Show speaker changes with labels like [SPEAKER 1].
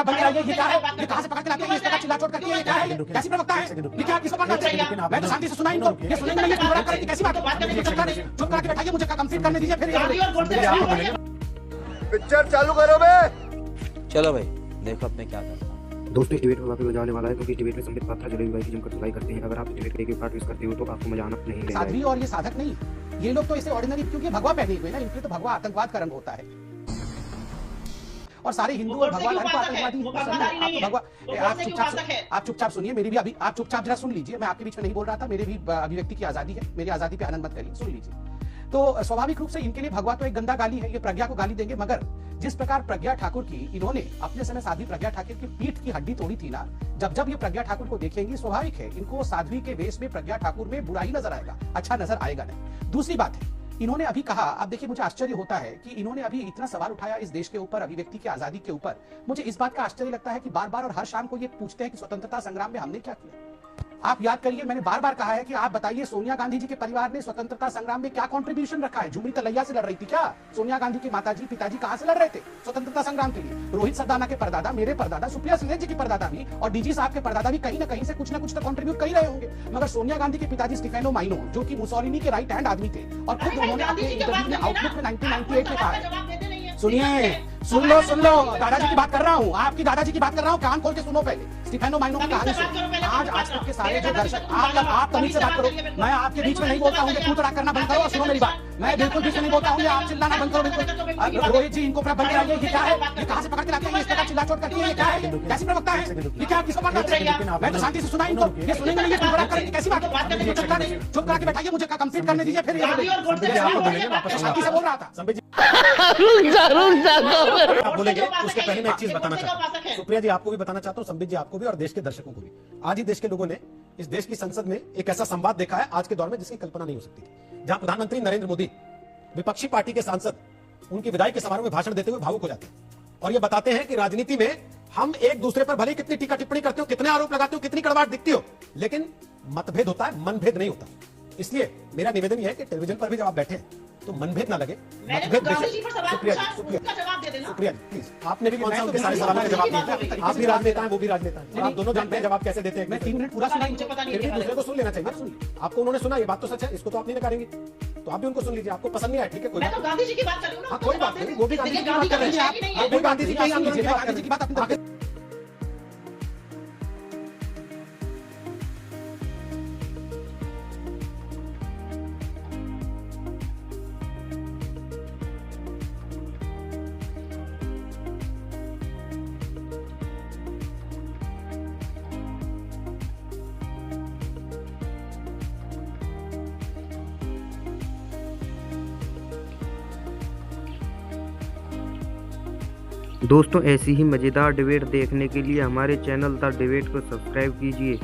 [SPEAKER 1] बंद कराइए, ये क्या है? ये कहां से पकड़ के लाते हैं? इस तरह चिल्ला-चोट करती है, ये क्या है? कैसी प्रवक्ता है? ये क्या किसको पकड़ते हैं? मैं तो शांति से सुना इनको, ये सुनेंगे नहीं, ये पूरा करेंगे, कैसी बात है? चुप करके बैठाइए, मुझे कंप्लीट करने दीजिए, फिर ये
[SPEAKER 2] पिक्चर चालू करो बे।
[SPEAKER 3] चलो भाई देखो अब मैं क्या करता हूँ।
[SPEAKER 4] दोस्तों इस डिबेट में वापस मजा आने वाला है क्योंकि इस डिबेट में संबित पात्रा जलेबी भाई की जमकर सुनाई करते हैं। अगर आप इस डिबेट के एक पार्ट मिस करते हो तो आपको मजा आना नहीं लगेगा।
[SPEAKER 1] साध्वी और ये साधक नहीं, ये लोग तो इसे ऑर्डिनरी, क्योंकि भगवा पहने हुए ना, इनके तो भगवा आतंकवाद का रंग होता है और सारे हिंदू और भगवान आतंकवादी भगवा। आप चुपचाप सुनिए, मेरी भी अभी आप चुपचाप जरा सुन लीजिए, मैं आपके बीच में नहीं बोल रहा था, मेरे भी अभिव्यक्ति की आजादी है, मेरी आजादी पे आनंद मत करिए, सुन लीजिए। तो स्वाभाविक रूप से इनके लिए भगवा तो एक गंदा गाली है, ये प्रज्ञा को गाली देंगे, मगर जिस प्रकार प्रज्ञा ठाकुर की इन्होंने अपने समय साध्वी प्रज्ञा ठाकुर की पीठ की हड्डी तोड़ी थी ना, जब ये प्रज्ञा ठाकुर को देखेंगे, स्वाभाविक है इनको साध्वी के वेश में प्रज्ञा ठाकुर में बुरा ही नजर आएगा, अच्छा नजर आएगा नहीं। दूसरी बात है, इन्होंने अभी कहा, अब देखिए मुझे आश्चर्य होता है कि इन्होंने अभी इतना सवाल उठाया इस देश के ऊपर, अभिव्यक्ति की आजादी के ऊपर। मुझे इस बात का आश्चर्य लगता है कि बार बार और हर शाम को ये पूछते हैं कि स्वतंत्रता संग्राम में हमने क्या किया। आप याद करिए, मैंने बार बार कहा है कि आप बताइए सोनिया गांधी जी के परिवार ने स्वतंत्रता संग्राम में क्या कंट्रीब्यूशन रखा है? झुमरी तलैया से लड़ रही थी क्या सोनिया गांधी की माताजी पिताजी? कहां से लड़ रहे थे स्वतंत्रता संग्राम के लिए? रोहित सरदाना के परदादा, मेरे परदादा, सुप्रिया सुले जी की परदादा भी और डीजी साहब के परदादा भी कहीं ना कहीं से कुछ ना कुछ तो कंट्रीब्यूट कर ही रहे होंगे। मगर सोनिया गांधी के पिताजी स्टीफेनो माइनो, जो कि मुसोलिनी के राइट हैंड आदमी थे, और खुद उन्होंने अपने इंटरव्यू में आउटलुक में 1998 में कहा है, सुनिए, सुन लो, दादाजी की बात कर रहा हूँ, आपकी दादाजी की बात कर रहा हूँ, कान खोल के सुनो पहले। स्टीफेनो माइनो की कहानी सुनो। आज तक के सारे जो दर्शक, आप तमीज से बात करो, मैं आपके बीच में नहीं बोलता हूँ, तू तड़ाक करना बंद करो और सुनो मेरी बात। मैं बिल्कुल बीच में नहीं बोलता हूँ, आप चिल्लाना बंद करो बिल्कुल। रोहित जी इनको बंद कराइए, ये क्या है? ये कहां से पकड़ के लाते हैं? इस तरह चिल्ला-चोट करती है, ये क्या है? कैसी प्रवक्ता है? ये क्या किसको पकड़ते हैं? मैं तो शांति से सुना इनको, ये सुनेंगे नहीं, ये पूरा करेंगे, कैसी बात है? चुप करके बैठाइए, मुझे कंप्लीट करने दीजिए, फिर शांति से बोल रहा था।
[SPEAKER 5] आप बोलेंगे उसके पहले मैं एक चीज बताना चाहता हूँ, सुप्रिया जी आपको भी बताना चाहता हूँ, संबित जी आपको भी और देश के दर्शकों को भी। आज ही देश के लोगों ने इस देश की संसद में एक ऐसा संवाद देखा है आज के दौर में जिसकी कल्पना नहीं हो सकती थी, जहां प्रधानमंत्री नरेंद्र मोदी विपक्षी पार्टी के सांसद उनकी विदाई के समारोह में भाषण देते हुए भावुक हो जाते हैं और ये बताते हैं कि राजनीति में हम एक दूसरे पर भले कितनी टीका टिप्पणी करते हो, कितने आरोप लगाते हो, कितनी कड़वाहट दिखती हो, लेकिन मतभेद होता है, मनभेद नहीं होता। इसलिए मेरा निवेदन यह है कि टेलीविजन पर भी जब आप बैठे तो मनभेद ना लगे, मतभेद। सुप्रिया जी प्लीज, आपने भी कौन सा उनके सारे सवालों का जवाब दिया? आप भी राजनेता हैं, वो भी राजनेता हैं, आप दोनों जानते हैं जवाब कैसे देते हैं।
[SPEAKER 1] मैं 3 मिनट पूरा सुना,
[SPEAKER 5] फिर भी दूसरे को सुन लेना चाहिए। सुनिए, आपको उन्होंने सुना, ये बात तो सच है, इसको तो आप नहीं नकारेंगे, तो आप भी उनको सुन लीजिए। आपको पसंद नहीं आया, ठीक है, कोई बात
[SPEAKER 6] गांधी जी की बात कर रही हूं ना।
[SPEAKER 5] हाँ कोई बात नहीं, वो भी गांधी जी की बात कर रहे हैं, वो गांधी जी की बात अपनी
[SPEAKER 4] दोस्तों ऐसी ही मज़ेदार डिबेट देखने के लिए हमारे चैनल द डिबेट को सब्सक्राइब कीजिए।